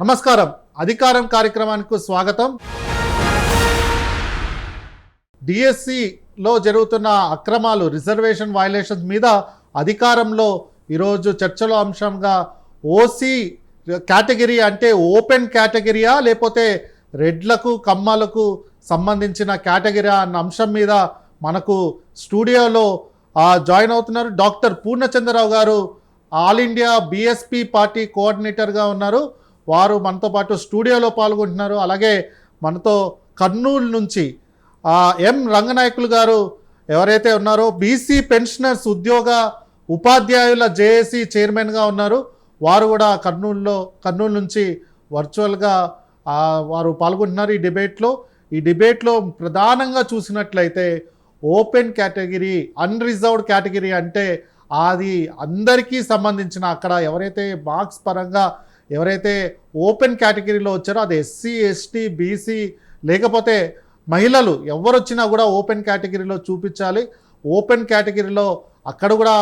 నమస్కారం. అధికారం కార్యక్రమానికి స్వాగతం. డిఎస్సిలో జరుగుతున్న అక్రమాలు, రిజర్వేషన్ వయలేషన్స్ మీద అధికారంలో ఈరోజు చర్చలో అంశంగా ఓసీ కేటగిరీ అంటే ఓపెన్ కేటగిరీయా లేకపోతే రెడ్లకు కమ్మలకు సంబంధించిన కేటగిరీ అన్న అంశం మీద మనకు స్టూడియోలో జాయిన్ అవుతున్నారు. డాక్టర్ పూర్ణచంద్రరావు గారు ఆల్ ఇండియా బీఎస్పీ పార్టీ కోఆర్డినేటర్గా ఉన్నారు. వారు మనతో పాటు స్టూడియోలో పాల్గొంటున్నారు. అలాగే మనతో కర్నూలు నుంచి ఎం రంగనాయకులు గారు ఎవరైతే ఉన్నారో బీసీ పెన్షనర్స్ ఉద్యోగ ఉపాధ్యాయుల జేఏసీ చైర్మన్గా ఉన్నారు. వారు కూడా కర్నూలు నుంచి వర్చువల్గా వారు పాల్గొంటున్నారు ఈ డిబేట్లో ప్రధానంగా చూసినట్లయితే ఓపెన్ కేటగిరీ, అన్రిజర్వ్డ్ కేటగిరీ అంటే అది అందరికీ సంబంధించిన, అక్కడ ఎవరైతే మార్క్స్ పరంగా ఎవరైతే ఓపెన్ కేటగిరీలో వచ్చారో అది ఎస్సీ, ఎస్టీ, బీసీ లేకపోతే మహిళలు ఎవరు వచ్చినా కూడా ఓపెన్ కేటగిరీలో చూపించాలి. ఓపెన్ కేటగిరీలో అక్కడ కూడా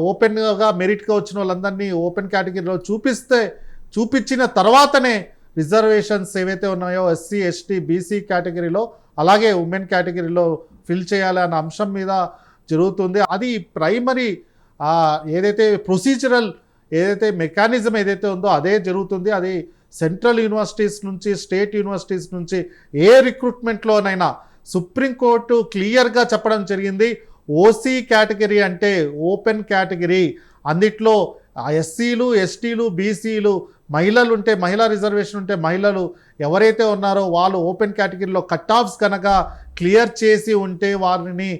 ఓపెన్గా మెరిట్గా వచ్చిన వాళ్ళందరినీ ఓపెన్ కేటగిరీలో చూపించిన తర్వాతనే రిజర్వేషన్స్ ఏవైతే ఉన్నాయో ఎస్సీ, ఎస్టీ, బీసీ కేటగిరీలో అలాగే ఉమెన్ కేటగిరీలో ఫిల్ చేయాలి అన్న అంశం మీద జరుగుతుంది. అది ప్రైమరీ ఏదైతే ప్రొసీజరల్ ఏదైతే మెకానిజం ఏదైతే ఉందో అదే జరుగుతుంది. అది సెంట్రల్ యూనివర్సిటీస్ నుంచి, స్టేట్ యూనివర్సిటీస్ నుంచి ఏ రిక్రూట్మెంట్లోనైనా సుప్రీంకోర్టు క్లియర్గా చెప్పడం జరిగింది. ఓసీ కేటగిరీ అంటే ఓపెన్ కేటగిరీ, అందుట్లో ఎస్సీలు, ఎస్టీలు, బీసీలు, మహిళలు ఉంటే మహిళా రిజర్వేషన్ ఉంటే మహిళలు ఎవరైతే ఉన్నారో వాళ్ళు ఓపెన్ కేటగిరీలో కట్ ఆఫ్స్ కనుక క్లియర్ చేసి ఉంటే వారిని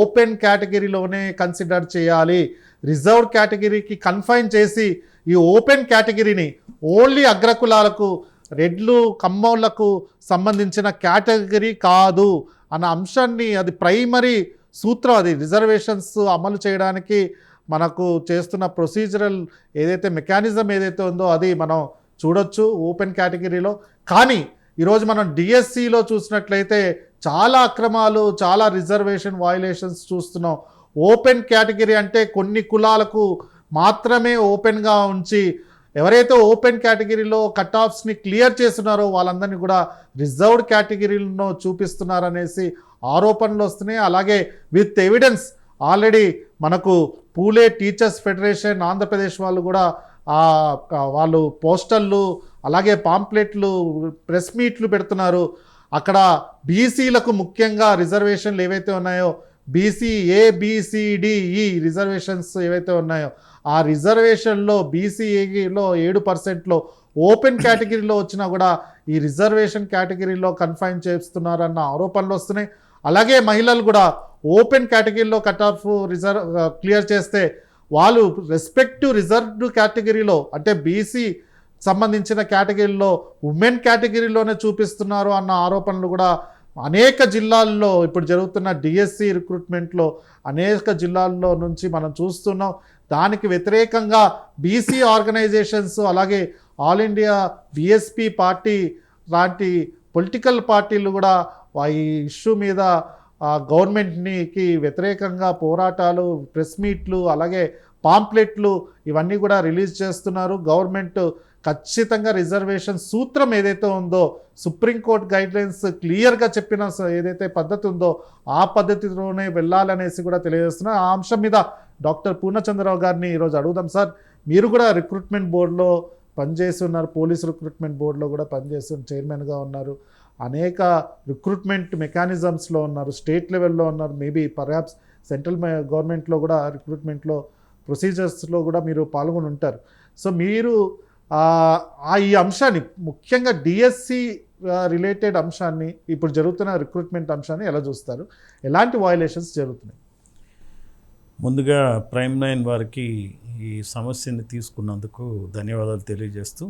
ఓపెన్ కేటగిరీలోనే కన్సిడర్ చేయాలి. రిజర్వ్డ్ కేటగిరీకి కన్ఫైన్ చేసి ఈ ఓపెన్ కేటగిరీని ఓన్లీ అగ్రకులాలకు, రెడ్లు, కమ్మోళ్లకు సంబంధించిన కేటగిరీ కాదు అన్న అంశాన్ని, అది ప్రైమరీ సూత్రం. అది రిజర్వేషన్స్ అమలు చేయడానికి మనకు చేస్తున్న ప్రొసీజరల్ ఏదైతే మెకానిజం ఏదైతే ఉందో అది మనం చూడొచ్చు ఓపెన్ కేటగిరీలో. కానీ ఈరోజు మనం డిఎస్సిలో చూసినట్లయితే చాలా అక్రమాలు, చాలా రిజర్వేషన్ వయలేషన్స్ చూస్తున్నాం. ఓపెన్ కేటగిరీ అంటే కొన్ని కులాలకు మాత్రమే ఓపెన్గా ఉంచి ఎవరైతే ఓపెన్ కేటగిరీలో కట్ ఆఫ్స్ని క్లియర్ చేస్తున్నారో వాళ్ళందరినీ కూడా రిజర్వ్డ్ కేటగిరీలో చూపిస్తున్నారనేసి ఆరోపణలు వస్తున్నాయి. అలాగే విత్ ఎవిడెన్స్ ఆల్రెడీ మనకు పూలే టీచర్స్ ఫెడరేషన్ ఆంధ్రప్రదేశ్ వాళ్ళు కూడా వాళ్ళు పోస్టర్లు అలాగే పాంప్లెట్లు, ప్రెస్ మీట్లు పెడుతున్నారు. అక్కడ బీసీలకు ముఖ్యంగా రిజర్వేషన్లు ఏవైతే ఉన్నాయో బీసీ ఏబిసిడిఈ రిజర్వేషన్స్ ఏవైతే ఉన్నాయో ఆ రిజర్వేషన్లో బీసీలో 7%లో ఓపెన్ కేటగిరీలో వచ్చినా కూడా ఈ రిజర్వేషన్ కేటగిరీలో కన్ఫైన్ చేస్తున్నారన్న ఆరోపణలు వస్తున్నాయి. అలాగే మహిళలు కూడా ఓపెన్ కేటగిరీలో కట్ ఆఫ్ క్లియర్ చేస్తే వాళ్ళు రెస్పెక్టివ్ రిజర్వ్డ్ కేటగిరీలో అంటే బీసీ సంబంధించిన కేటగిరీలో ఉమెన్ కేటగిరీలోనే చూపిస్తున్నారు అన్న ఆరోపణలు కూడా అనేక జిల్లాల్లో ఇప్పుడు జరుగుతున్న డిఎస్సి రిక్రూట్మెంట్లో అనేక జిల్లాల్లో నుంచి మనం చూస్తున్నాం. దానికి వ్యతిరేకంగా బీసీ ఆర్గనైజేషన్స్ అలాగే ఆల్ ఇండియా బీఎస్పీ పార్టీ లాంటి పొలిటికల్ పార్టీలు కూడా ఈ ఇష్యూ మీద గవర్నమెంట్కి వ్యతిరేకంగా పోరాటాలు, ప్రెస్ మీట్లు అలాగే పాంప్లెట్లు ఇవన్నీ కూడా రిలీజ్ చేస్తున్నారు. గవర్నమెంట్ ఖచ్చితంగా రిజర్వేషన్ సూత్రం ఏదైతే ఉందో సుప్రీంకోర్టు గైడ్లైన్స్ క్లియర్గా చెప్పిన ఏదైతే పద్ధతి ఉందో ఆ పద్ధతిలోనే వెళ్ళాలనేసి కూడా తెలియజేస్తున్నారు. ఆ అంశం మీద డాక్టర్ పూర్ణచంద్రరావు గారిని ఈరోజు అడుగుదాం. సార్, మీరు కూడా రిక్రూట్మెంట్ బోర్డులో పనిచేసి ఉన్నారు, పోలీస్ రిక్రూట్మెంట్ బోర్డులో కూడా పనిచేస్తున్న చైర్మన్గా ఉన్నారు, అనేక రిక్రూట్మెంట్ మెకానిజమ్స్లో ఉన్నారు, స్టేట్ లెవెల్లో ఉన్నారు, మేబీ పర్హాప్స్ సెంట్రల్ గవర్నమెంట్లో కూడా రిక్రూట్మెంట్లో ప్రొసీజర్స్లో కూడా మీరు పాల్గొని ఉంటారు. సో మీరు ఈ అంశాన్ని ముఖ్యంగా డిఎస్సి రిలేటెడ్ అంశాన్ని, ఇప్పుడు జరుగుతున్న రిక్రూట్మెంట్ అంశాన్ని ఎలా చూస్తారు? ఎలాంటి వయలేషన్స్ జరుగుతున్నాయి? ముందుగా ప్రైమ్ 9 వారికి ఈ సమస్యని తీసుకున్నందుకు ధన్యవాదాలు తెలియజేస్తూ,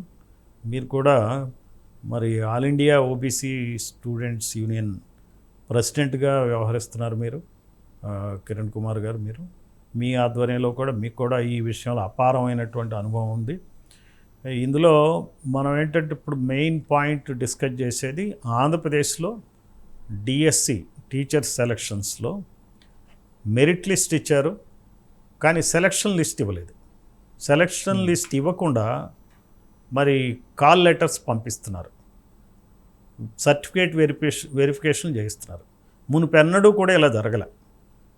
మీరు కూడా మరి all India OBC students union ప్రెసిడెంట్గా వ్యవహరిస్తున్నారు మీరు, కిరణ్ కుమార్ గారు. మీ ఆధ్వర్యంలో కూడా మీకు కూడా ఈ విషయంలో అపారమైనటువంటి అనుభవం ఉంది. ఇందులో మనం ఏంటంటే ఇప్పుడు మెయిన్ పాయింట్ డిస్కస్ చేసేది ఆంధ్రప్రదేశ్లో డిఎస్సి టీచర్స్ సెలక్షన్స్లో మెరిట్ లిస్ట్ ఇచ్చారు, కానీ సెలక్షన్ లిస్ట్ ఇవ్వలేదు. సెలక్షన్ లిస్ట్ ఇవ్వకుండా మరి కాల్ లెటర్స్ పంపిస్తున్నారు, సర్టిఫికేట్ వెరిఫికేషన్ చేయిస్తున్నారు. మునుపెన్నడూ కూడా ఇలా జరగలే.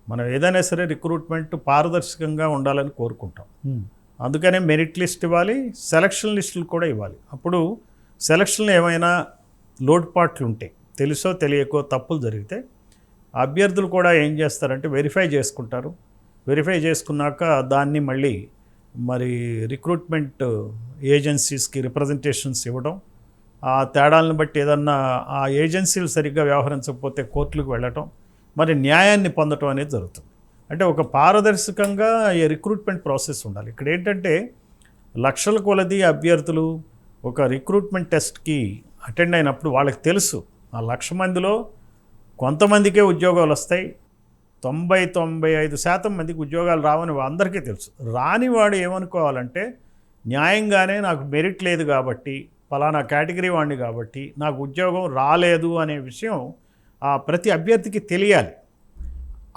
మనం ఏదైనా సరే రిక్రూట్మెంట్ పారదర్శకంగా ఉండాలని కోరుకుంటాం. అందుకనే మెరిట్ లిస్ట్ ఇవ్వాలి, సెలక్షన్ లిస్టులు కూడా ఇవ్వాలి. అప్పుడు సెలక్షన్లో ఏమైనా లోటుపాట్లు ఉంటే, తెలుసో తెలియకో తప్పులు జరిగితే అభ్యర్థులు కూడా ఏం చేస్తారంటే వెరిఫై చేసుకుంటారు. వెరిఫై చేసుకున్నాక దాన్ని మళ్ళీ మరి రిక్రూట్మెంట్ ఏజెన్సీస్కి రిప్రజెంటేషన్స్ ఇవ్వడం, ఆ తేడాలను బట్టి ఏదన్నా ఆ ఏజెన్సీలు సరిగ్గా వ్యవహరించకపోతే కోర్టులకు వెళ్ళటం, మరి న్యాయాన్ని పొందటం అనేది జరుగుతుంది. అంటే ఒక పారదర్శకంగా ఈ రిక్రూట్మెంట్ ప్రాసెస్ ఉండాలి. ఇక్కడ ఏంటంటే లక్షల కొలది అభ్యర్థులు ఒక రిక్రూట్మెంట్ టెస్ట్కి అటెండ్ అయినప్పుడు వాళ్ళకి తెలుసు ఆ 1,00,000 మందిలో కొంతమందికే ఉద్యోగాలు వస్తాయి, 90-95% మందికి ఉద్యోగాలు రావని అందరికీ తెలుసు. రానివాడు ఏమనుకోవాలంటే న్యాయంగానే నాకు మెరిట్ లేదు కాబట్టి, ఫలానా కేటగిరీ వాడిని కాబట్టి నాకు ఉద్యోగం రాలేదు అనే విషయం ప్రతి అభ్యర్థికి తెలియాలి.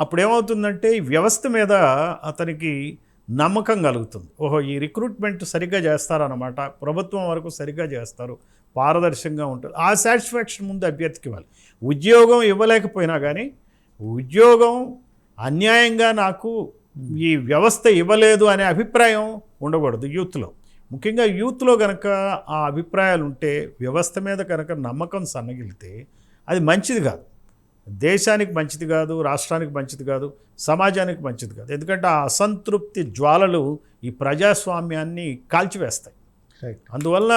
అప్పుడేమవుతుందంటే ఈ వ్యవస్థ మీద అతనికి నమ్మకం కలుగుతుంది. ఓహో, ఈ రిక్రూట్మెంట్ సరిగ్గా చేస్తారన్నమాట, ప్రభుత్వం వరకు సరిగ్గా చేస్తారు, పారదర్శకంగా ఉంటుంది. ఆ సాటిస్ఫాక్షన్ ముందు అభ్యర్థికి ఇవ్వాలి. ఉద్యోగం ఇవ్వలేకపోయినా కానీ ఉద్యోగం అన్యాయంగా నాకు ఈ వ్యవస్థ ఇవ్వలేదు అనే అభిప్రాయం ఉండకూడదు యూత్లో. ముఖ్యంగా యూత్లో కనుక ఆ అభిప్రాయాలు ఉంటే, వ్యవస్థ మీద కనుక నమ్మకం సన్నగిలితే అది మంచిది కాదు, దేశానికి మంచిది కాదు, రాష్ట్రానికి మంచిది కాదు, సమాజానికి మంచిది కాదు. ఎందుకంటే ఆ అసంతృప్తి జ్వాలలు ఈ ప్రజాస్వామ్యాన్ని కాల్చివేస్తాయి. అందువల్ల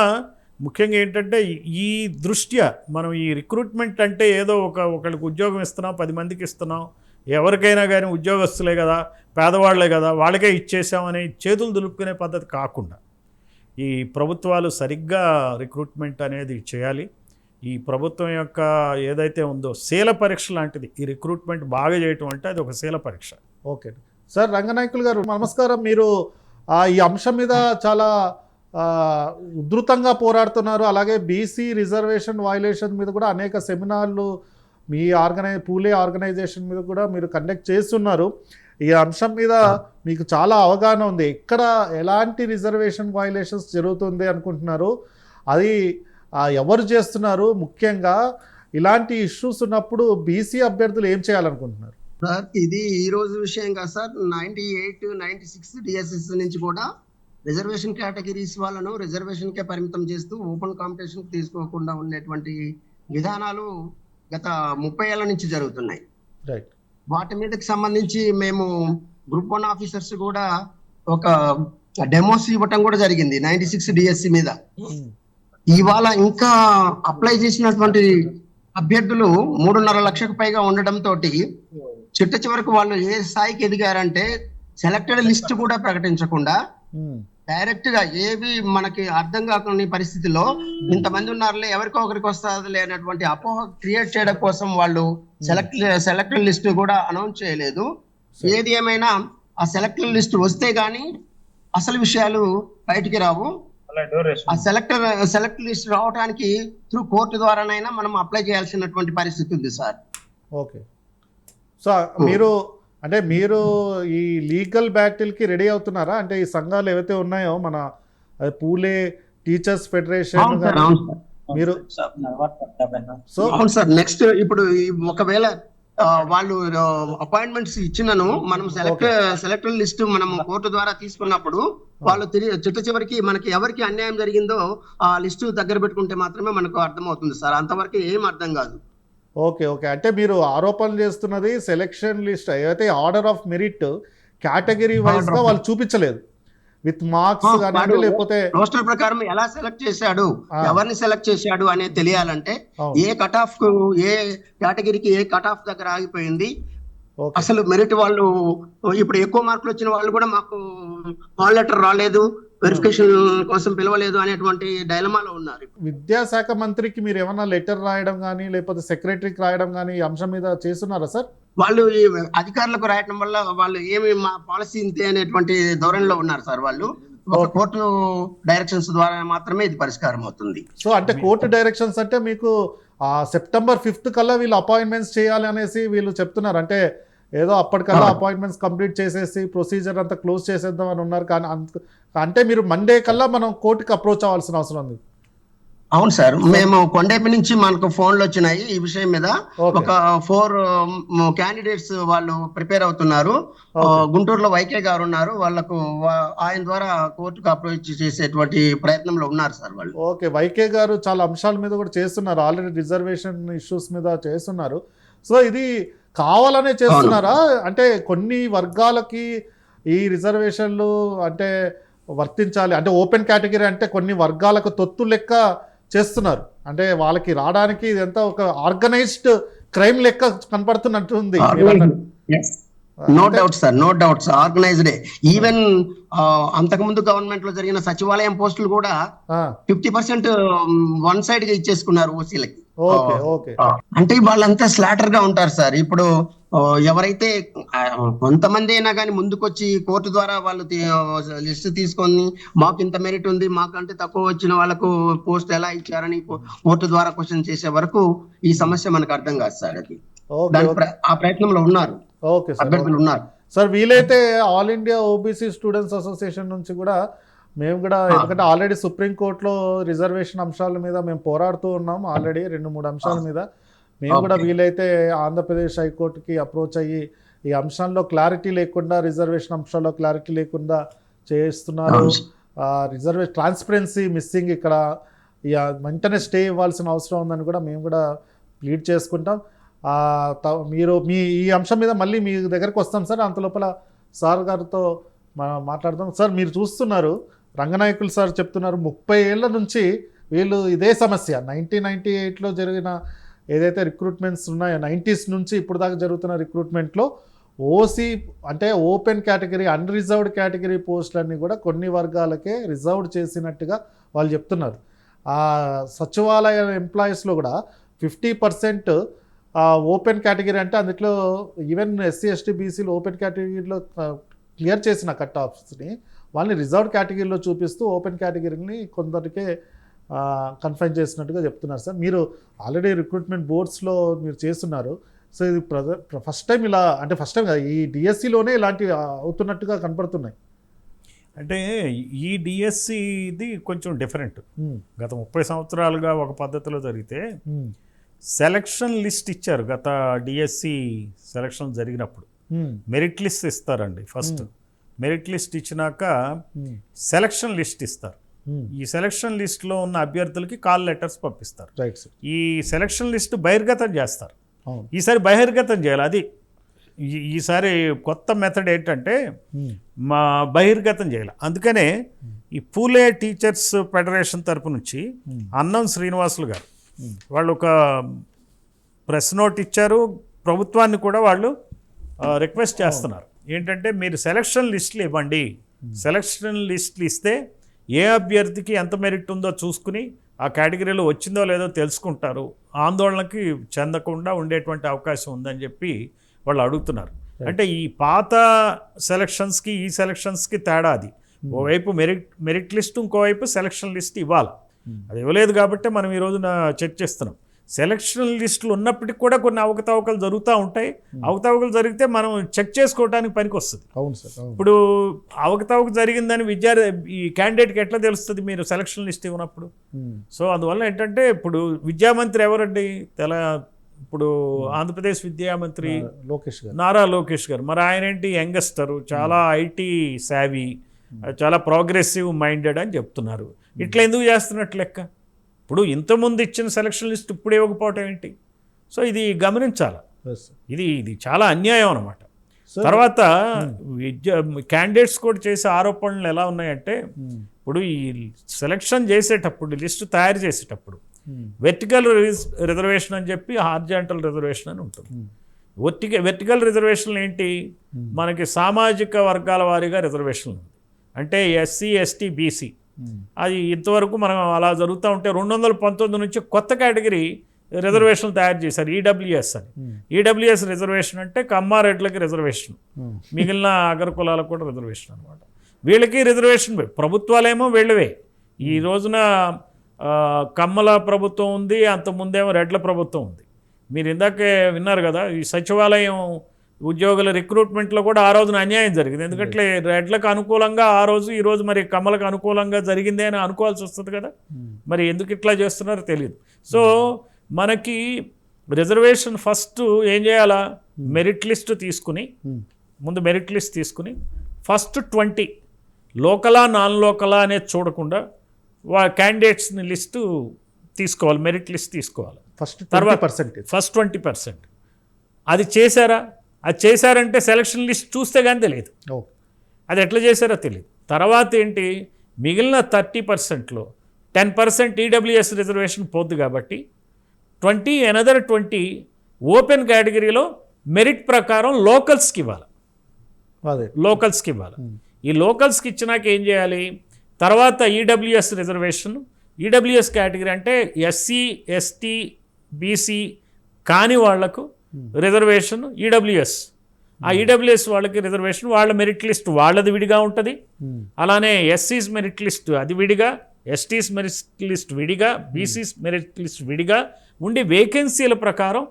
ముఖ్యంగా ఏంటంటే ఈ దృష్ట్యా మనం ఈ రిక్రూట్మెంట్ అంటే ఏదో ఒకళ్ళకి ఉద్యోగం ఇస్తున్నాం, 10 మందికి ఇస్తున్నాం, ఎవరికైనా కానీ ఉద్యోగస్తులే కదా, పేదవాళ్లే కదా, వాళ్ళకే ఇచ్చేసామని చేతులు దులుపుకునే పద్ధతి కాకుండా ఈ ప్రభుత్వాలు సరిగ్గా రిక్రూట్మెంట్ అనేది చేయాలి. ఈ ప్రభుత్వం యొక్క ఏదైతే ఉందో శీల పరీక్ష లాంటిది ఈ రిక్రూట్మెంట్ బాగా చేయటం అంటే అది ఒక శీల పరీక్ష. Okay sir. రంగనాయకులు గారు నమస్కారం. మీరు ఈ అంశం మీద చాలా ఉధృతంగా పోరాడుతున్నారు. అలాగే బీసీ రిజర్వేషన్ వైలేషన్ మీద కూడా అనేక సెమినార్లు మీ పూలే ఆర్గనైజేషన్ మీద కూడా మీరు కండక్ట్ చేస్తున్నారు. ఈ అంశం మీద మీకు చాలా అవగాహన ఉంది. ఎక్కడ ఎలాంటి రిజర్వేషన్ వైలేషన్స్ జరుగుతుంది అనుకుంటున్నారు, అది ఎవరు చేస్తున్నారు, ముఖ్యంగా ఇలాంటి ఇష్యూస్ ఉన్నప్పుడు బీసీ అభ్యర్థులు ఏం చేయాలనుకుంటున్నారు? సార్, ఇది ఈ రోజు విషయం కాదు సార్. 98-96 డిఎస్ఎస్ నుంచి కూడా రిజర్వేషన్ కేటగిరీస్ వాళ్ళను రిజర్వేషన్కే పరిమితం చేస్తూ ఓపెన్ కాంపిటీషన్ తీసుకోకుండా ఉండేటువంటి విధానాలు గత 30 ఏళ్ల నుంచి జరుగుతున్నాయి. రైట్. వాటి మీదకి సంబంధించి మేము గ్రూప్ 1 ఆఫీసర్స్ కూడా ఒక డెమోస్ ఇవ్వటం కూడా జరిగింది 96 డిఎస్సి మీద. ఇవాళ ఇంకా అప్లై చేసినటువంటి అభ్యర్థులు 3.5 లక్షలకు పైగా ఉండడంతో చిట్ట చివరకు వాళ్ళు ఏ స్థాయికి ఎదిగారంటే సెలెక్టెడ్ లిస్ట్ కూడా ప్రకటించకుండా డైరెక్ట్ గా ఏవి మనకి అర్థం కాకుండా పరిస్థితిలో ఇంతమంది ఉన్నారులే, ఎవరికో ఒకరికి వస్తుంది అనేటువంటి అపోహ క్రియేట్ చేయడం కోసం వాళ్ళు సెలెక్టెడ్ లిస్ట్ కూడా అనౌన్స్ చేయలేదు. ఏది ఏమైనా ఆ సెలెక్టెడ్ లిస్ట్ వస్తే గానీ అసలు విషయాలు బయటికి రావు. ఆ సెలెక్ట్ లిస్ట్ రావడానికి త్రూ కోర్టు ద్వారానైనా మనం అప్లై చేయాల్సినటువంటి పరిస్థితి ఉంది సార్. ఓకే. సో మీరు ఈ లీగల్ బ్యాటిల్కి రెడీ అవుతున్నారా? అంటే ఈ సంఘాలు ఏవైతే ఉన్నాయో మన పూలే టీచర్స్ ఫెడరేషన్ మీరు సో అవును సార్. నెక్స్ట్ ఇప్పుడు ఒకవేళ వాళ్ళు అపాయింట్మెంట్స్ ఇచ్చినను మనం సెలెక్టెడ్ లిస్ట్ మనం కోర్టు ద్వారా తీసుకున్నప్పుడు వాళ్ళు చిట్ట చివరికి మనకి ఎవరికి అన్యాయం జరిగిందో ఆ లిస్టు దగ్గర పెట్టుకుంటే మాత్రమే మనకు అర్థమవుతుంది సార్. అంతవరకు ఏం అర్థం కాదు. ఓకే. అంటే మీరు ఆరోపణలు చేస్తున్నది సెలెక్షన్ లిస్ట్ ఏదైతే order of merit category wise గా వాళ్ళు చూపించలేదు, విత్ మార్క్స్ కానీ లేకపోతే రోస్టర్ ప్రకారం ఎలా సెలెక్ట్ చేశాడు, ఎవరిని సెలెక్ట్ చేశాడు అనేది తెలియాలంటే ఏ కట్ ఆఫ్ కు ఏ కేటగిరీకి ఏ కట్ ఆఫ్ దగ్గర ఆగిపోయింది. అసలు మెరిట్ వాళ్ళు ఇప్పుడు ఎక్కువ మార్కులు వచ్చిన వాళ్ళు కూడా మాకు కాల్ లెటర్ రాలేదు, వెరిఫికేషన్ కోసం పిలవలేదు అనేటువంటి డైలమాలో ఉన్నారు. విద్యాశాఖ మంత్రికి మీరు ఏమన్నా లెటర్ రాయడం కానీ లేకపోతే సెక్రటరీకి రాయడం కానీ ఈ అంశం మీద చేస్తున్నారా సార్? వాళ్ళు ఈ అధికారులకు రాయడం వల్ల వాళ్ళు ఏమి మా పాలసీ ఇంతే అనేటువంటి ధోరణిలో ఉన్నారు సార్. వాళ్ళు ఒక కోర్టు డైరెక్షన్స్ ద్వారా మాత్రమే ఇది పరిష్కారం అవుతుంది. సో అంటే కోర్టు డైరెక్షన్స్ అంటే మీకు September 5th కల్లా వీళ్ళు అపాయింట్మెంట్స్ చేయాలి అనేసి వీళ్ళు చెప్తున్నారు. అంటే ఏదో అప్పటికల్లా అపాయింట్మెంట్స్ కంప్లీట్ చేసేసి ప్రొసీజర్ అంతా క్లోజ్ చేసేద్దాం అని ఉన్నారు. కానీ అంటే మీరు మండే కల్లా మనం కోర్టుకి అప్రోచ్ అవ్వాల్సిన అవసరం ఉంది. అవును సార్, మేము కొండేపి నుంచి మనకు ఫోన్లు వచ్చినాయి ఈ విషయం మీద. ఒక 4 క్యాండిడేట్స్ వాళ్ళు ప్రిపేర్ అవుతున్నారు. గుంటూరులో వైకే గారు ఉన్నారు, వాళ్ళకు ఆయన ద్వారా కోర్టుకు అప్రోచ్ చేసేటువంటి ప్రయత్నంలో ఉన్నారు సార్ వాళ్ళు. ఓకే, వైకే గారు చాలా అంశాల మీద కూడా చేస్తున్నారు, ఆల్రెడీ రిజర్వేషన్ ఇష్యూస్ మీద చేస్తున్నారు. సో ఇది కావాలనే చేస్తున్నారా? అంటే కొన్ని వర్గాలకి ఈ రిజర్వేషన్లు అంటే వర్తించాలి అంటే ఓపెన్ కేటగిరీ అంటే కొన్ని వర్గాలకు తొత్తు లెక్క చేస్తున్నారు, అంటే వాళ్ళకి రావడానికి ఇదంతా ఒక ఆర్గనైజ్డ్ క్రైమ్ లెక్క కనపడుతున్నట్టుంది. No doubt sir, no doubts, organised. Even అంతకుముందు గవర్నమెంట్ లో జరిగిన సచివాలయం పోస్టులు కూడా 50% వన్ సైడ్ గా ఇచ్చేసుకున్నారు ఓసీలకి. అంటే వాళ్ళంతా స్లాటర్ గా ఉంటారు సార్. ఇప్పుడు ఎవరైతే కొంతమంది అయినా కానీ ముందుకొచ్చి కోర్టు ద్వారా వాళ్ళు లిస్ట్ తీసుకొని మాకు ఇంత మెరిట్ ఉంది, మాకంటే తక్కువ వచ్చిన వాళ్ళకు పోస్ట్ ఎలా ఇచ్చారని కోర్టు ద్వారా క్వశ్చన్ చేసే వరకు ఈ సమస్య మనకు అర్థం కాదు సార్. అది ఆ ప్రయత్నంలో ఉన్నారు అభ్యర్థులు ఉన్నారు సార్. వీలైతే all India OBC students association నుంచి కూడా మేము కూడా, ఎందుకంటే ఆల్రెడీ సుప్రీంకోర్టులో రిజర్వేషన్ అంశాల మీద మేము పోరాడుతూ ఉన్నాం ఆల్రెడీ 2-3 అంశాల మీద. మేము కూడా వీలైతే ఆంధ్రప్రదేశ్ హైకోర్టుకి అప్రోచ్ అయ్యి ఈ అంశాల్లో క్లారిటీ లేకుండా, రిజర్వేషన్ అంశాల్లో క్లారిటీ లేకుండా చేస్తున్నారు, రిజర్వేషన్ ట్రాన్స్పరెన్సీ మిస్సింగ్, ఇక్కడ వెంటనే స్టే ఇవ్వాల్సిన అవసరం ఉందని కూడా మేము కూడా ప్లీడ్ చేసుకుంటాం. మీరు ఈ అంశం మీద మళ్ళీ మీ దగ్గరకు వస్తాం సార్. అంతలోపల సార్ గారితో మాట్లాడదాం. సార్ మీరు చూస్తున్నారు, రంగనాయకులు సార్ చెప్తున్నారు 30 ఏళ్ల నుంచి వీళ్ళు ఇదే సమస్య. 1998లో జరిగిన ఏదైతే రిక్రూట్మెంట్స్ ఉన్నాయో 90s నుంచి ఇప్పుడు దాకా జరుగుతున్న రిక్రూట్మెంట్లో ఓసీ అంటే ఓపెన్ కేటగిరీ, అన్రిజర్వ్డ్ కేటగిరీ పోస్టులన్నీ కూడా కొన్ని వర్గాలకే రిజర్వ్డ్ చేసినట్టుగా వాళ్ళు చెప్తున్నారు. సచివాలయ ఎంప్లాయీస్లో కూడా 50% ఓపెన్ కేటగిరీ, అంటే అందులో ఈవెన్ ఎస్సీ ఎస్టీ బీసీలు ఓపెన్ కేటగిరీలో క్లియర్ చేసిన కట్ ఆఫ్స్ని వాళ్ళని రిజర్వ్డ్ కేటగిరీలో చూపిస్తూ ఓపెన్ కేటగిరీని కొందరికే కన్ఫైన్ చేసినట్టుగా చెప్తున్నారు సార్. మీరు ఆల్రెడీ రిక్రూట్మెంట్ బోర్డ్స్లో మీరు చేస్తున్నారు. సో ఇది ఫస్ట్ టైం ఇలా, అంటే ఫస్ట్ టైం ఈ డిఎస్సిలోనే ఇలాంటివి అవుతున్నట్టుగా కనపడుతున్నాయి. అంటే ఈ డిఎస్సిది కొంచెం డిఫరెంట్. గత 30 సంవత్సరాలుగా ఒక పద్ధతిలో జరిగితే సెలక్షన్ లిస్ట్ ఇచ్చారు. గత డిఎస్సి సెలక్షన్ జరిగినప్పుడు మెరిట్ లిస్ట్ ఇస్తారండి. ఫస్ట్ మెరిట్ లిస్ట్ ఇచ్చినాక సెలక్షన్ లిస్ట్ ఇస్తారు. ఈ సెలక్షన్ లిస్ట్లో ఉన్న అభ్యర్థులకి కాల్ లెటర్స్ పంపిస్తారు. ఈ సెలక్షన్ లిస్ట్ బహిర్గతం చేస్తారు. ఈసారి బహిర్గతం చేయాలి. అది ఈసారి కొత్త మెథడ్ ఏంటంటే మా బహిర్గతం చేయాలి. అందుకనే ఈ పూలే టీచర్స్ ఫెడరేషన్ తరపు నుంచి అన్నం శ్రీనివాసులు గారు వాళ్ళు ఒక ప్రెస్ నోట్ ఇచ్చారు. ప్రభుత్వాన్ని కూడా వాళ్ళు రిక్వెస్ట్ చేస్తున్నారు. ఏంటంటే మీరు సెలక్షన్ లిస్టులు ఇవ్వండి. సెలక్షన్ లిస్టులు ఇస్తే ఏ అభ్యర్థికి ఎంత మెరిట్ ఉందో చూసుకుని ఆ కేటగిరీలో వచ్చిందో లేదో తెలుసుకుంటారు. ఆందోళనకి చెందకుండా ఉండేటువంటి అవకాశం ఉందని చెప్పి వాళ్ళు అడుగుతున్నారు. అంటే ఈ పాత సెలక్షన్స్కి ఈ సెలక్షన్స్కి తేడా అది. ఓవైపు మెరిట్ లిస్ట్, ఇంకోవైపు సెలక్షన్ లిస్ట్ ఇవ్వాలి. అది ఇవ్వలేదు కాబట్టి మనం ఈ రోజున చర్చిస్తున్నాం. సెలక్షన్ లిస్టులు ఉన్నప్పటికీ కూడా కొన్ని అవకతవకలు జరుగుతూ ఉంటాయి. అవకతవకలు జరిగితే మనం చెక్ చేసుకోవడానికి పనికి వస్తుంది. అవును సార్. ఇప్పుడు అవకతవక జరిగిందని ఈ క్యాండిడేట్కి ఎట్లా తెలుస్తుంది మీరు సెలక్షన్ లిస్ట్ ఇవ్వనప్పుడు? సో అందువల్ల ఏంటంటే ఇప్పుడు విద్యామంత్రి ఎవరండి? ఇప్పుడు ఆంధ్రప్రదేశ్ విద్యామంత్రి నారా లోకేష్ గారు. మరి ఆయన ఏంటి యంగస్టరు, చాలా ఐటీ సావీ, చాలా ప్రోగ్రెసివ్ మైండెడ్ అని చెప్తున్నారు. ఇట్లా ఎందుకు చేస్తున్నట్టు లెక్క? ఇప్పుడు ఇంతకుముందు ఇచ్చిన సెలక్షన్ లిస్ట్ ఇప్పుడు ఇవ్వకపోవటం ఏంటి? సో ఇది గమనించాలి. ఇది చాలా అన్యాయం అన్నమాట. తర్వాత క్యాండిడేట్స్ కూడా చేసే ఆరోపణలు ఎలా ఉన్నాయంటే, ఇప్పుడు ఈ సెలక్షన్ చేసేటప్పుడు లిస్టు తయారు చేసేటప్పుడు వెర్టికల్ రిజర్వేషన్ అని చెప్పి హార్జాంటల్ రిజర్వేషన్ అని ఉంటుంది. వెర్టికల్ రిజర్వేషన్ ఏంటి? మనకి సామాజిక వర్గాల వారీగా రిజర్వేషన్ ఉంది. అంటే ఎస్సీ ఎస్టీ బీసీ అది ఇంతవరకు మనం అలా జరుగుతూ ఉంటే 219 నుంచి కొత్త కేటగిరీ రిజర్వేషన్ తయారు చేశారు, ఈడబ్ల్యూఎస్ అని. ఈడబ్ల్యూఎస్ రిజర్వేషన్ అంటే కమ్మారెడ్లకి రిజర్వేషన్, మిగిలిన అగ్ర కులాలకు కూడా రిజర్వేషన్ అనమాట. వీళ్ళకి రిజర్వేషన్ ప్రభుత్వాలేమో వీళ్ళవే. ఈ రోజున కమ్మల ప్రభుత్వం ఉంది, అంతకుముందేమో రెడ్ల ప్రభుత్వం ఉంది. మీరు ఇందాకే విన్నారు కదా, ఈ సచివాలయం ఉద్యోగుల రిక్రూట్మెంట్లో కూడా ఆ రోజున అన్యాయం జరిగింది. ఎందుకంటే రెడ్లకు అనుకూలంగా ఆ రోజు ఈ రోజు మరి కమ్మలకు అనుకూలంగా జరిగిందే అని అనుకోవాల్సి వస్తుంది కదా. మరి ఎందుకు ఇట్లా చేస్తున్నారో తెలియదు. సో మనకి రిజర్వేషన్ ఫస్ట్ ఏం చేయాలా, మెరిట్ లిస్ట్ తీసుకుని ముందు మెరిట్ లిస్ట్ తీసుకుని ఫస్ట్ 20 లోకలా నాన్ లోకలా అనేది చూడకుండా క్యాండిడేట్స్ని లిస్టు తీసుకోవాలి, మెరిట్ లిస్ట్ తీసుకోవాలి. ఫస్ట్ తర్వాత 20%. ఫస్ట్ 20%. అది చేశారా? అది చేశారంటే సెలక్షన్ లిస్ట్ చూస్తే కానీ తెలియదు అది ఎట్లా చేశారో తెలియదు. తర్వాత ఏంటి, మిగిలిన 30%లో 10% ఈడబ్ల్యూఎస్ రిజర్వేషన్ పోద్ది కాబట్టి 20 ఓపెన్ కేటగిరీలో మెరిట్ ప్రకారం లోకల్స్కి ఇవ్వాలి. లోకల్స్కి ఇవ్వాలి. ఈ లోకల్స్కి ఇచ్చినాక ఏం చేయాలి, తర్వాత ఈడబ్ల్యూఎస్ రిజర్వేషన్, ఈడబ్ల్యూఎస్ కేటగిరీ అంటే ఎస్సీ ఎస్టీ బీసీ కాని వాళ్లకు రిజర్వేషన్ ఈడబ్ల్యూఎస్. ఆ ఈడబ్ల్యూఎస్ వాళ్ళకి రిజర్వేషన్, వాళ్ళ మెరిట్ లిస్ట్ వాళ్ళది విడిగా ఉంటుంది. అలానే ఎస్సీస్ మెరిట్ లిస్ట్ అది విడిగా, ఎస్టీస్ మెరిట్ లిస్ట్ విడిగా, బీసీస్ మెరిట్ లిస్ట్ విడిగా ఉండి వేకెన్సీల ప్రకారం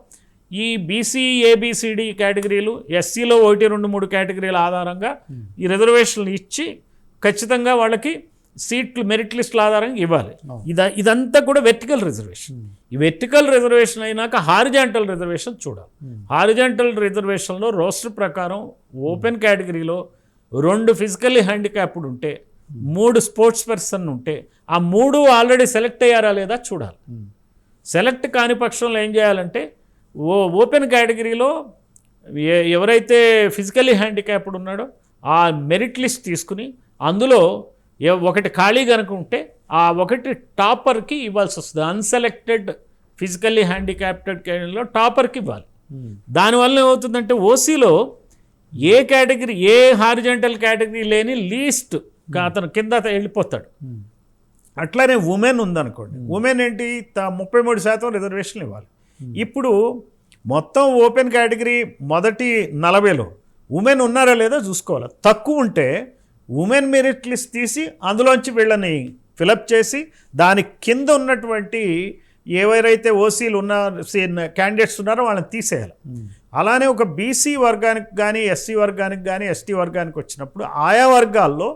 ఈ బీసీ ఏబిసిడి కేటగిరీలు, ఎస్సీలో 1, 2, 3 కేటగిరీల ఆధారంగా ఈ రిజర్వేషన్లు ఇచ్చి ఖచ్చితంగా వాళ్ళకి సీట్లు మెరిట్ లిస్టుల ఆధారంగా ఇవ్వాలి. ఇదంతా కూడా వెర్టికల్ రిజర్వేషన్. ఈ వెర్టికల్ రిజర్వేషన్ అయినాక హారిజాంటల్ రిజర్వేషన్ చూడాలి. హారిజాంటల్ రిజర్వేషన్లో రోస్టర్ ప్రకారం ఓపెన్ కేటగిరీలో 2 ఫిజికల్లీ హ్యాండిక్యాప్డ్ ఉంటే, 3 స్పోర్ట్స్ పర్సన్ ఉంటే, ఆ 3 ఆల్రెడీ సెలెక్ట్ అయ్యారా లేదా చూడాలి. సెలెక్ట్ కాని పక్షంలో ఏం చేయాలంటే ఓపెన్ కేటగిరీలో ఎవరైతే ఫిజికల్లీ హ్యాండిక్యాప్డ్ ఉన్నాడో ఆ మెరిట్ లిస్ట్ తీసుకుని అందులో ఒకటి ఖాళీ కనుక ఉంటే ఆ ఒకటి టాపర్కి ఇవ్వాల్సి వస్తుంది. అన్సెలెక్టెడ్ ఫిజికల్లీ హ్యాండిక్యాప్టెడ్ కేటగిరీలో టాపర్కి ఇవ్వాలి. దానివల్ల ఏమవుతుందంటే ఓసీలో ఏ కేటగిరీ, ఏ హారిజాంటల్ కేటగిరీ లేని లీస్ట్ అతను కింద వెళ్ళిపోతాడు. అట్లానే ఉమెన్ ఉందనుకోండి, ఉమెన్ ఏంటి 33% రిజర్వేషన్లు ఇవ్వాలి. ఇప్పుడు మొత్తం ఓపెన్ కేటగిరీ మొదటి 40లో ఉమెన్ ఉన్నారా లేదా చూసుకోవాలి. తక్కువ ఉంటే ఉమెన్ మెరిట్ లిస్ట్ తీసి అందులోంచి వీళ్ళని ఫిలప్ చేసి దాని కింద ఉన్నటువంటి ఎవరైతే ఓసీలు క్యాండిడేట్స్ ఉన్నారో వాళ్ళని తీసేయాలి. అలానే ఒక బీసీ వర్గానికి కానీ, ఎస్సీ వర్గానికి కానీ, ఎస్టీ వర్గానికి వచ్చినప్పుడు ఆయా వర్గాల్లో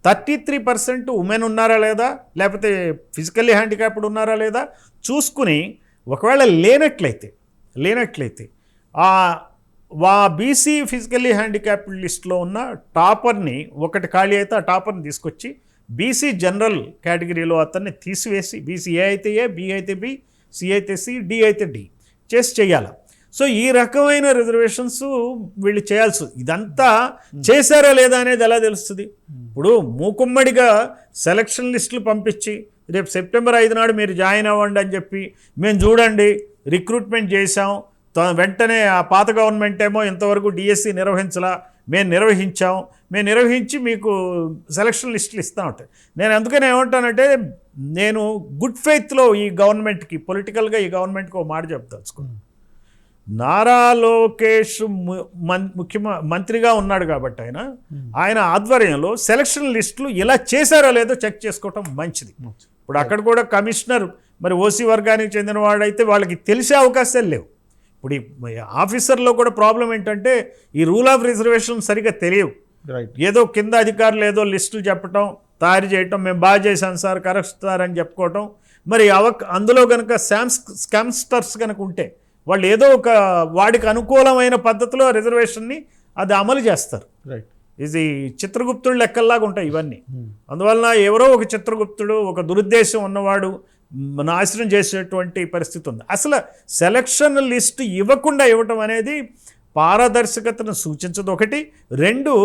33% ఉమెన్ ఉన్నారా లేదా, లేకపోతే ఫిజికల్లీ హ్యాండిక్యాప్డ్ ఉన్నారా లేదా చూసుకుని, ఒకవేళ లేనట్లయితే బీసీ ఫిజికల్లీ హ్యాండిక్యాప్డ్ లిస్ట్లో ఉన్న టాపర్ని, ఒకటి ఖాళీ అయితే ఆ టాపర్ని తీసుకొచ్చి బీసీ జనరల్ కేటగిరీలో అతన్ని తీసివేసి, బీసీ ఏ అయితే ఏ, బి అయితే బి, సి అయితే సి, డి అయితే డి చేయాలి. సో ఈ రకమైన రిజర్వేషన్స్ వీళ్ళు చేయాల్సి, ఇదంతా చేశారా లేదా అనేది ఎలా తెలుస్తుంది? ఇప్పుడు మూకుమ్మడిగా సెలక్షన్ లిస్టులు పంపించి రేపు సెప్టెంబర్ 5 నాడు మీరు జాయిన్ అవ్వండి అని చెప్పి మేము చూడండి రిక్రూట్మెంట్ చేశాం, వెంటనే ఆ పాత గవర్నమెంట్ ఏమో ఇంతవరకు డిఎస్సి నిర్వహించలా, మేము నిర్వహించి మీకు సెలక్షన్ లిస్టులు ఇస్తూ ఉంటాయి. నేను అందుకని ఏమంటానంటే, నేను గుడ్ ఫెయిత్లో ఈ గవర్నమెంట్కి, పొలిటికల్గా ఈ గవర్నమెంట్కి ఒక మాట చెప్తాను. నారా లోకేష్ మంత్రిగా ఉన్నాడు కాబట్టి ఆయన ఆధ్వర్యంలో సెలక్షన్ లిస్టులు ఇలా చేశారో లేదో చెక్ చేసుకోవటం మంచిది. ఇప్పుడు అక్కడ కూడా కమిషనర్ మరి ఓసీ వర్గానికి చెందిన వాడైతే వాళ్ళకి తెలిసే అవకాశాలు లేవు. ఇప్పుడు ఈ ఆఫీసర్లో కూడా ప్రాబ్లం ఏంటంటే ఈ రూల్ ఆఫ్ రిజర్వేషన్ సరిగ్గా తెలియవు. ఏదో కింద అధికారులు ఏదో లిస్టులు చెప్పటం, తయారు చేయటం, మేము బాగా చేశాను సార్, కరెక్ట్ సార్ అని చెప్పుకోవటం. మరి అందులో కనుక స్కామ్స్టర్స్ కనుక ఉంటే వాళ్ళు ఏదో ఒక వాడికి అనుకూలమైన పద్ధతిలో రిజర్వేషన్ని అది అమలు చేస్తారు. ఇది చిత్రగుప్తుడు లెక్కల్లాగా ఉంటాయి ఇవన్నీ. అందువలన ఎవరో ఒక చిత్రగుప్తుడు, ఒక దురుద్దేశం ఉన్నవాడు నాశనం చేసేటువంటి పరిస్థితి ఉంది. అసలు సెలక్షన్ లిస్ట్ ఇవ్వటం అనేది పారదర్శకతను సూచించదు. 1, 2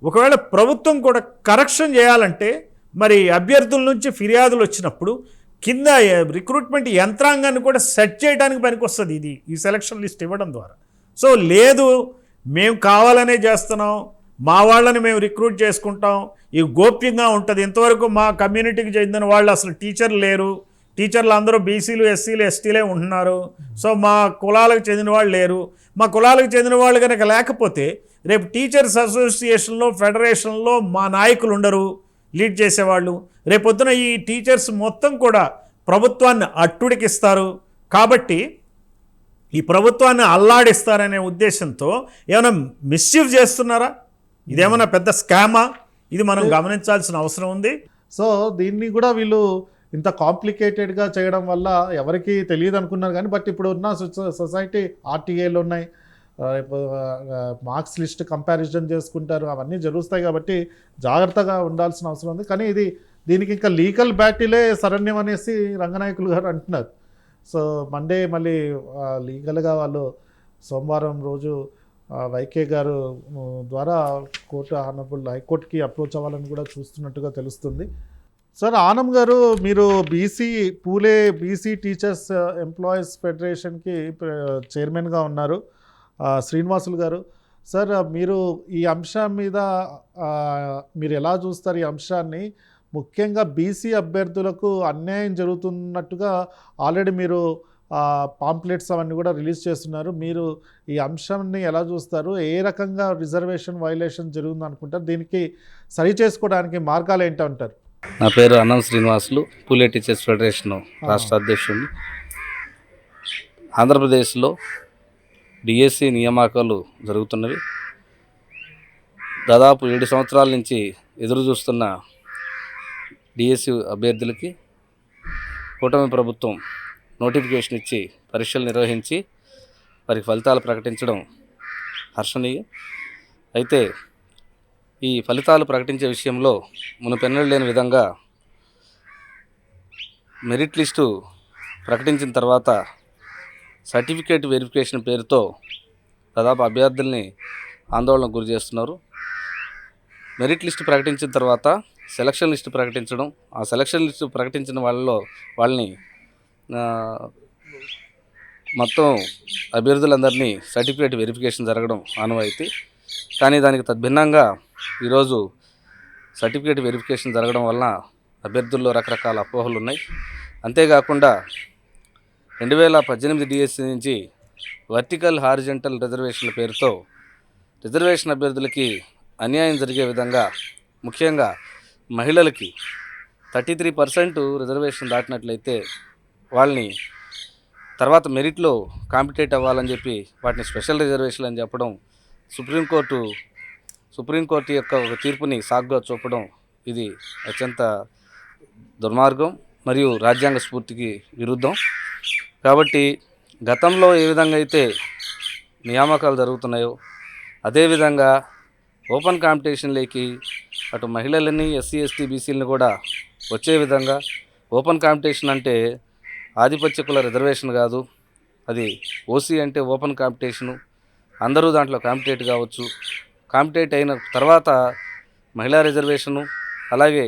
ఒకవేళ ప్రభుత్వం కూడా కరెక్షన్ చేయాలంటే మరి అభ్యర్థుల నుంచి ఫిర్యాదులు వచ్చినప్పుడు కింద రిక్రూట్మెంట్ యంత్రాంగాన్ని కూడా సెట్ చేయడానికి పనికొస్తుంది ఈ సెలక్షన్ లిస్ట్ ఇవ్వడం ద్వారా. సో లేదు, మేము కావాలనే చేస్తున్నాం, మా వాళ్ళని మేము రిక్రూట్ చేసుకుంటాం, ఇవి గోప్యంగా ఉంటుంది, ఇంతవరకు మా కమ్యూనిటీకి చెందిన వాళ్ళు అసలు టీచర్లు లేరు, టీచర్లు అందరూ బీసీలు ఎస్సీలు ఎస్టీలే ఉంటున్నారు, సో మా కులాలకు చెందిన వాళ్ళు లేరు, మా కులాలకు చెందిన వాళ్ళు కనుక లేకపోతే రేపు టీచర్స్ అసోసియేషన్లో, ఫెడరేషన్లో మా నాయకులు ఉండరు లీడ్ చేసేవాళ్ళు, రేపొద్దున ఈ టీచర్స్ మొత్తం కూడా ప్రభుత్వాన్ని అట్టుడికిస్తారు. కాబట్టి ఈ ప్రభుత్వాన్ని అల్లాడిస్తారనే ఉద్దేశంతో ఏమైనా మిస్చీఫ్ చేస్తున్నారా? ఇదేమన్నా పెద్ద స్కామా? ఇది మనం గమనించాల్సిన అవసరం ఉంది. సో దీన్ని కూడా వీళ్ళు ఇంత కాంప్లికేటెడ్గా చేయడం వల్ల ఎవరికి తెలియదు అనుకున్నారు కానీ, బట్ ఇప్పుడు ఉన్న సొసైటీ ఆర్టీఏలు ఉన్నాయి, మార్క్స్ లిస్ట్ కంపారిజన్ చేసుకుంటారు, అవన్నీ జరుగుతాయి. కాబట్టి జాగ్రత్తగా ఉండాల్సిన అవసరం ఉంది. కానీ దీనికి ఇంకా లీగల్ బ్యాటిలే శరణ్యం అనేసి రంగనాయకులు గారు అంటున్నారు. సో మండే మళ్ళీ లీగల్గా వాళ్ళు సోమవారం రోజు వైకే గారు ద్వారా కోర్టు ఆనరబుల్ హైకోర్టుకి అప్రోచ్ అవ్వాలని కూడా చూస్తున్నట్టుగా తెలుస్తుంది. సార్ ఆనం గారు, మీరు పూలే బీసీ టీచర్స్ ఎంప్లాయీస్ ఫెడరేషన్కి చైర్మన్గా ఉన్నారు. శ్రీనివాసులు గారు, సార్ మీరు ఈ అంశం మీద మీరు ఎలా చూస్తారు? ఈ అంశాన్ని ముఖ్యంగా బీసీ అభ్యర్థులకు అన్యాయం జరుగుతున్నట్టుగా ఆల్రెడీ మీరు పాంప్లెట్స్ అవన్నీ కూడా రిలీజ్ చేస్తున్నారు. మీరు ఈ అంశాన్ని ఎలా చూస్తారు? ఏ రకంగా రిజర్వేషన్ వైలేషన్ జరుగుతుంది అనుకుంటారు? దీనికి సరి చేసుకోవడానికి మార్గాలు ఏంటంటారు? నా పేరు అన్నం శ్రీనివాసులు, పూలే టీచర్స్ ఫెడరేషన్ రాష్ట్ర అధ్యక్షుడిని. ఆంధ్రప్రదేశ్లో డిఎస్సి నియామకాలు జరుగుతున్నవి. దాదాపు 7 సంవత్సరాల నుంచి ఎదురు చూస్తున్న డిఎస్సి అభ్యర్థులకి కూటమి ప్రభుత్వం నోటిఫికేషన్ ఇచ్చి పరీక్షలు నిర్వహించి వారికి ఫలితాలు ప్రకటించడం హర్షణీయం. అయితే ఈ ఫలితాలు ప్రకటించే విషయంలో మునుపెన్నడూ లేని విధంగా మెరిట్ లిస్టు ప్రకటించిన తర్వాత సర్టిఫికేట్ వెరిఫికేషన్ పేరుతో దాదాపు అభ్యర్థుల్ని ఆందోళనకు గురి చేస్తున్నారు. మెరిట్ లిస్టు ప్రకటించిన తర్వాత సెలక్షన్ లిస్టు ప్రకటించడం, ఆ సెలక్షన్ లిస్టు ప్రకటించిన వాళ్ళని మొత్తం అభ్యర్థులందరినీ సర్టిఫికేట్ వెరిఫికేషన్ జరగడం ఆనవాయితీ. కానీ దానికి తద్భిన్నంగా ఈరోజు సర్టిఫికేట్ వెరిఫికేషన్ జరగడం వలన అభ్యర్థుల్లో రకరకాల అపోహలు ఉన్నాయి. అంతేకాకుండా 2018 డిఎస్సి నుంచి వర్టికల్ హారిజంటల్ రిజర్వేషన్ల పేరుతో రిజర్వేషన్ అభ్యర్థులకి అన్యాయం జరిగే విధంగా, ముఖ్యంగా మహిళలకి 33% రిజర్వేషన్ దాటినట్లయితే వాళ్ళని తర్వాత మెరిట్లో కాంపిటేట్ అవ్వాలని చెప్పి వాటిని స్పెషల్ రిజర్వేషన్ అని చెప్పడం, సుప్రీంకోర్టు యొక్క ఒక తీర్పుని సాగ్గా చూపడం, ఇది అత్యంత దుర్మార్గం మరియు రాజ్యాంగ స్ఫూర్తికి విరుద్ధం. కాబట్టి గతంలో ఏ విధంగా అయితే నియామకాలు జరుగుతున్నాయో అదేవిధంగా ఓపెన్ కాంపిటీషన్లోకి అటు మహిళలని, ఎస్సీ ఎస్టీ బీసీలని కూడా వచ్చే విధంగా, ఓపెన్ కాంపిటీషన్ అంటే ఆధిపత్య కుల రిజర్వేషన్ కాదు, అది ఓసీ అంటే ఓపెన్ కాంపిటీషను, అందరూ దాంట్లో కాంపిటేట్ కావచ్చు. కాంపిటేట్ అయిన తర్వాత మహిళా రిజర్వేషను, అలాగే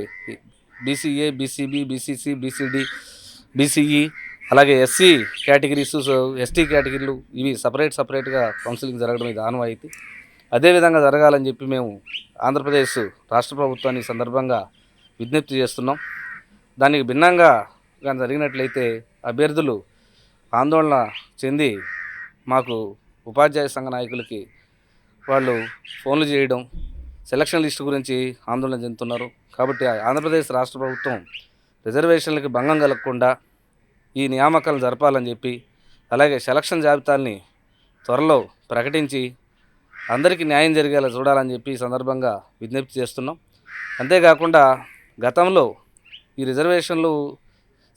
BCA, BCB, BCC, BCD, BCE, అలాగే ఎస్సీ కేటగిరీస్, ఎస్టీ కేటగిరీలు, ఇవి సపరేట్గా కౌన్సిలింగ్ జరగడం ఇది ఆనవాయితీ. అదేవిధంగా జరగాలని చెప్పి మేము ఆంధ్రప్రదేశ్ రాష్ట్ర ప్రభుత్వాన్ని ఈ సందర్భంగా విజ్ఞప్తి చేస్తున్నాం. దానికి భిన్నంగా కానీ జరిగినట్లయితే అభ్యర్థులు ఆందోళన చెంది మాకు ఉపాధ్యాయ సంఘ నాయకులకి వాళ్ళు ఫోన్లు చేయడం, సెలక్షన్ లిస్టు గురించి ఆందోళన చెందుతున్నారు. కాబట్టి ఆంధ్రప్రదేశ్ రాష్ట్ర ప్రభుత్వం రిజర్వేషన్లకి భంగం కలగకుండా ఈ నియామకాలు జరపాలని చెప్పి, అలాగే సెలక్షన్ జాబితాల్ని త్వరలో ప్రకటించి అందరికీ న్యాయం జరిగేలా చూడాలని చెప్పి ఈ సందర్భంగా విజ్ఞప్తి చేస్తున్నాం. అంతేకాకుండా గతంలో ఈ రిజర్వేషన్లు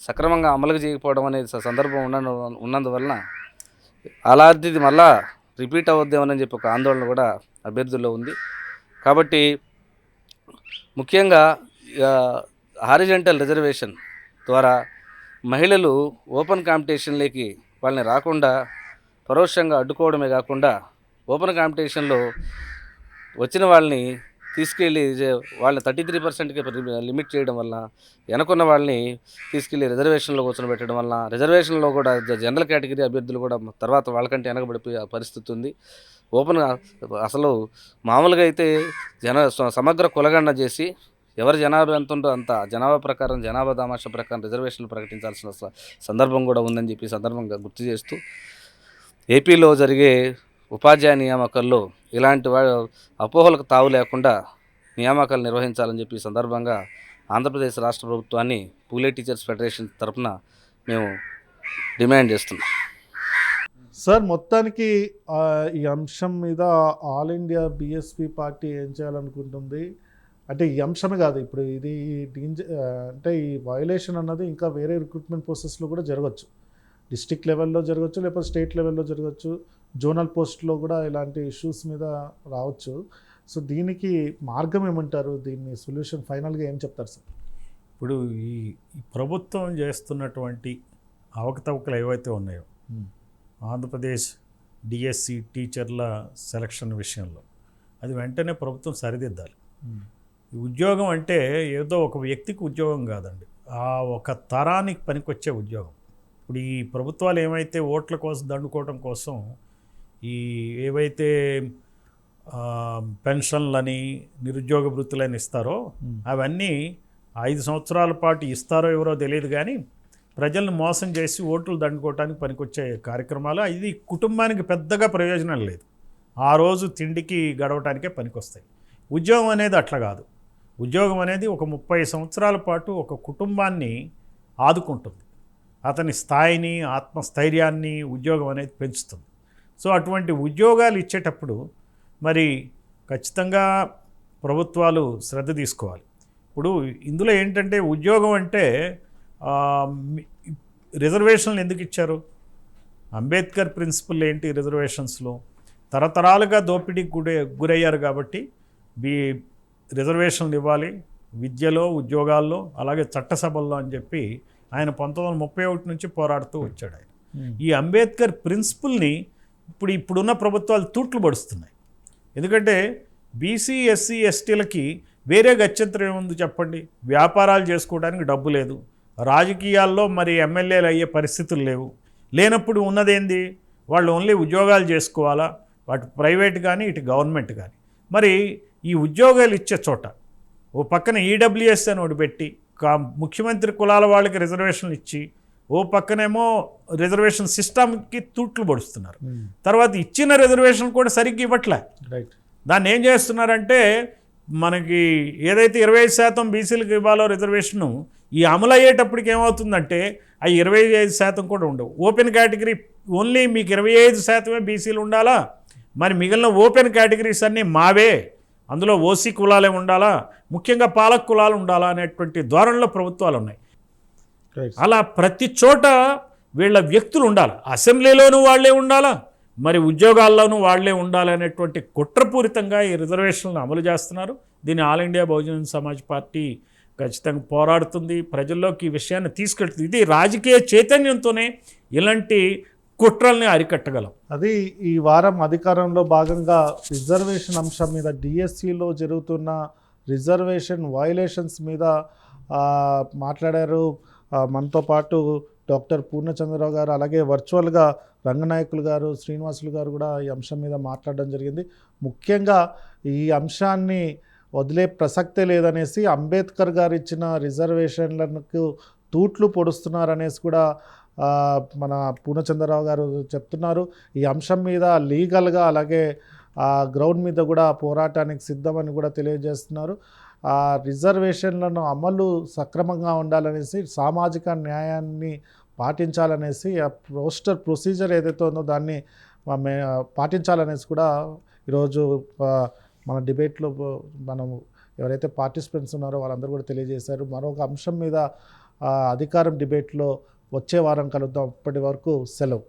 సక్రమంగా అమలు చేయకపోవడం అనేది సందర్భం ఉన్నందువలన అలాంటిది మళ్ళా రిపీట్ అవద్దేమని చెప్పి ఒక ఆందోళన కూడా అభ్యర్థుల్లో ఉంది. కాబట్టి ముఖ్యంగా హారిజంటల్ రిజర్వేషన్ ద్వారా మహిళలు ఓపెన్ కాంపిటీషన్లోకి వాళ్ళని రాకుండా పరోక్షంగా అడ్డుకోవడమే కాకుండా, ఓపెన్ కాంపిటీషన్లో వచ్చిన వాళ్ళని తీసుకెళ్ళి వాళ్ళని 33%కి లిమిట్ చేయడం వల్ల, వెనకున్న వాళ్ళని తీసుకెళ్ళి రిజర్వేషన్లో కూర్చొని వల్ల రిజర్వేషన్లో కూడా జనరల్ కేటగిరీ అభ్యర్థులు కూడా తర్వాత వాళ్ళకంటే వెనకబడిపోయే పరిస్థితి ఉంది. ఓపెన్ అసలు మామూలుగా అయితే సమగ్ర కులగణన చేసి ఎవరి జనాభా ఎంత ఉందో అంత జనాభా ప్రకారం, జనాభా దామాషా ప్రకారం రిజర్వేషన్లు ప్రకటించాల్సిన సందర్భం కూడా ఉందని చెప్పి సందర్భంగా గుర్తు చేస్తూ, ఏపీలో జరిగే ఉపాధ్యాయ నియామకాల్లో ఇలాంటి అపోహలకు తావు లేకుండా నియామకాలు నిర్వహించాలని చెప్పి సందర్భంగా ఆంధ్రప్రదేశ్ రాష్ట్ర ప్రభుత్వాన్ని పూలే టీచర్స్ ఫెడరేషన్ తరఫున మేము డిమాండ్ చేస్తున్నాం. సార్ మొత్తానికి ఈ అంశం మీద ఆల్ ఇండియా బిఎస్పి పార్టీ ఏం చేయాలనుకుంటుంది అంటే ఈ అంశమే కాదు ఇప్పుడు ఇది అంటే ఈ వయలేషన్ అన్నది ఇంకా వేరే రిక్రూట్మెంట్ ప్రాసెస్లో కూడా జరగచ్చు, డిస్ట్రిక్ట్ లెవెల్లో జరగచ్చు, లేకపోతే స్టేట్ లెవెల్లో జరగచ్చు, జోనల్ పోస్ట్లో కూడా ఇలాంటి ఇష్యూస్ మీద రావచ్చు. సో దీనికి మార్గం ఏమంటారు, దీన్ని సొల్యూషన్ ఫైనల్గా ఏం చెప్తారు సార్? ఇప్పుడు ఈ ప్రభుత్వం చేస్తున్నటువంటి అవకతవకలు ఏవైతే ఉన్నాయో ఆంధ్రప్రదేశ్ డిఎస్సి టీచర్ల సెలక్షన్ విషయంలో అది వెంటనే ప్రభుత్వం సరిదిద్దాలి. ఉద్యోగం అంటే ఏదో ఒక వ్యక్తికి ఉద్యోగం కాదండి, ఆ ఒక తరానికి పనికొచ్చే ఉద్యోగం. ఇప్పుడు ఈ ప్రభుత్వాలు ఏమైతే ఓట్ల కోసం దండుకోవడం కోసం ఈ ఏవైతే పెన్షన్లని నిరుద్యోగ వృత్తులని ఇస్తారో అవన్నీ 5 సంవత్సరాల పాటు ఇస్తారో ఎవరో తెలియదు, కానీ ప్రజలను మోసం చేసి ఓట్లు దండుకోవడానికి పనికొచ్చే కార్యక్రమాలు. ఇది కుటుంబానికి పెద్దగా ప్రయోజనం లేదు, ఆ రోజు తిండికి గడవటానికే పనికొస్తాయి. ఉద్యోగం అనేది అట్లా కాదు. ఉద్యోగం అనేది ఒక 30 సంవత్సరాల పాటు ఒక కుటుంబాన్ని ఆదుకుంటుంది, అతని స్థాయిని ఆత్మస్థైర్యాన్ని ఉద్యోగం అనేది పెంచుతుంది. సో అటువంటి ఉద్యోగాలు ఇచ్చేటప్పుడు మరి ఖచ్చితంగా ప్రభుత్వాలు శ్రద్ధ తీసుకోవాలి. ఇప్పుడు ఇందులో ఏంటంటే ఉద్యోగం అంటే రిజర్వేషన్లు ఎందుకు ఇచ్చారు? అంబేద్కర్ ప్రిన్సిపల్ ఏంటి రిజర్వేషన్స్లో? తరతరాలుగా దోపిడీకి గురయ్యారు కాబట్టి రిజర్వేషన్లు ఇవ్వాలి విద్యలో, ఉద్యోగాల్లో, అలాగే చట్టసభల్లో అని చెప్పి ఆయన 1931 నుంచి పోరాడుతూ వచ్చాడు ఆయన. ఈ అంబేద్కర్ ప్రిన్సిపల్ని ఇప్పుడున్న ప్రభుత్వాలు తూట్లు పడుస్తున్నాయి. ఎందుకంటే బీసీ, ఎస్సీ, ఎస్టీలకి వేరే గత్యంతరం ఏముంది చెప్పండి? వ్యాపారాలు చేసుకోవడానికి డబ్బు లేదు, రాజకీయాల్లో మరి ఎమ్మెల్యేలు అయ్యే పరిస్థితులు లేవు. లేనప్పుడు ఉన్నదేంది? వాళ్ళు ఓన్లీ ఉద్యోగాలు చేసుకోవాలా, అటు ప్రైవేట్ కానీ ఇటు గవర్నమెంట్ కానీ. మరి ఈ ఉద్యోగాలు ఇచ్చే చోట ఓ పక్కన ఈడబ్ల్యూఎస్ అని ఒకటి పెట్టి ముఖ్యమంత్రి కులాల వాళ్ళకి రిజర్వేషన్లు ఇచ్చి, ఓ పక్కనేమో రిజర్వేషన్ సిస్టమ్కి తూట్లు పడుస్తున్నారు. తర్వాత ఇచ్చిన రిజర్వేషన్ కూడా సరిగ్గా ఇవ్వట్లే. రైట్. దాన్ని ఏం చేస్తున్నారంటే మనకి ఏదైతే 25% బీసీలకు ఇవ్వాలో రిజర్వేషను ఈ అమలు అయ్యేటప్పటికి ఏమవుతుందంటే ఆ 25% కూడా ఉండవు. ఓపెన్ కేటగిరీ ఓన్లీ మీకు 25% బీసీలు ఉండాలా, మరి మిగిలిన ఓపెన్ కేటగిరీస్ అన్నీ మావే, అందులో ఓసీ కులాలే ఉండాలా, ముఖ్యంగా పాలక కులాలు ఉండాలా అనేటువంటి ధోరణిలో ప్రభుత్వాలు ఉన్నాయి. అలా ప్రతి చోట వీళ్ళ వ్యక్తులు ఉండాలి, అసెంబ్లీలోనూ వాళ్ళే ఉండాలా, మరి ఉద్యోగాల్లోనూ వాళ్లే ఉండాలనేటువంటి కుట్రపూరితంగా ఈ రిజర్వేషన్లను అమలు చేస్తున్నారు. దీన్ని all India Bahujan Samaj party ఖచ్చితంగా పోరాడుతుంది, ప్రజల్లోకి ఈ విషయాన్ని తీసుకెళ్తుంది. ఇది రాజకీయ చైతన్యంతోనే ఇలాంటి కుట్రల్ని అరికట్టగలం. అది ఈ వారం అధికారంలో భాగంగా రిజర్వేషన్ అంశం మీద డిఎస్సిలో జరుగుతున్న రిజర్వేషన్ వయలేషన్స్ మీద మాట్లాడారు. మనతో పాటు డాక్టర్ పూర్ణచంద్రరావు గారు, అలాగే వర్చువల్గా రంగనాయకులు గారు, శ్రీనివాసులు గారు కూడా ఈ అంశం మీద మాట్లాడడం జరిగింది. ముఖ్యంగా ఈ అంశాన్ని వదిలే ప్రసక్తే లేదనేసి, అంబేద్కర్ గారు ఇచ్చిన రిజర్వేషన్లకు తూట్లు పొడుస్తున్నారనేసి కూడా మన పూర్ణచంద్రరావు గారు చెప్తున్నారు. ఈ అంశం మీద లీగల్గా అలాగే గ్రౌండ్ మీద కూడా పోరాటానికి సిద్ధమని కూడా తెలియజేస్తున్నారు. రిజర్వేషన్లను అమలు సక్రమంగా ఉండాలనేసి, సామాజిక న్యాయాన్ని పాటించాలనేసి, ఆ ప్రొసీజర్ ఏదైతే ఉందో దాన్ని పాటించాలనేసి కూడా ఈరోజు మన డిబేట్లో మనం ఎవరైతే పార్టిసిపెంట్స్ ఉన్నారో వాళ్ళందరూ కూడా తెలియజేశారు. మరొక అంశం మీద అధికారం డిబేట్లో వచ్చే వారం కలుద్దాం. అప్పటి వరకు సెలవు.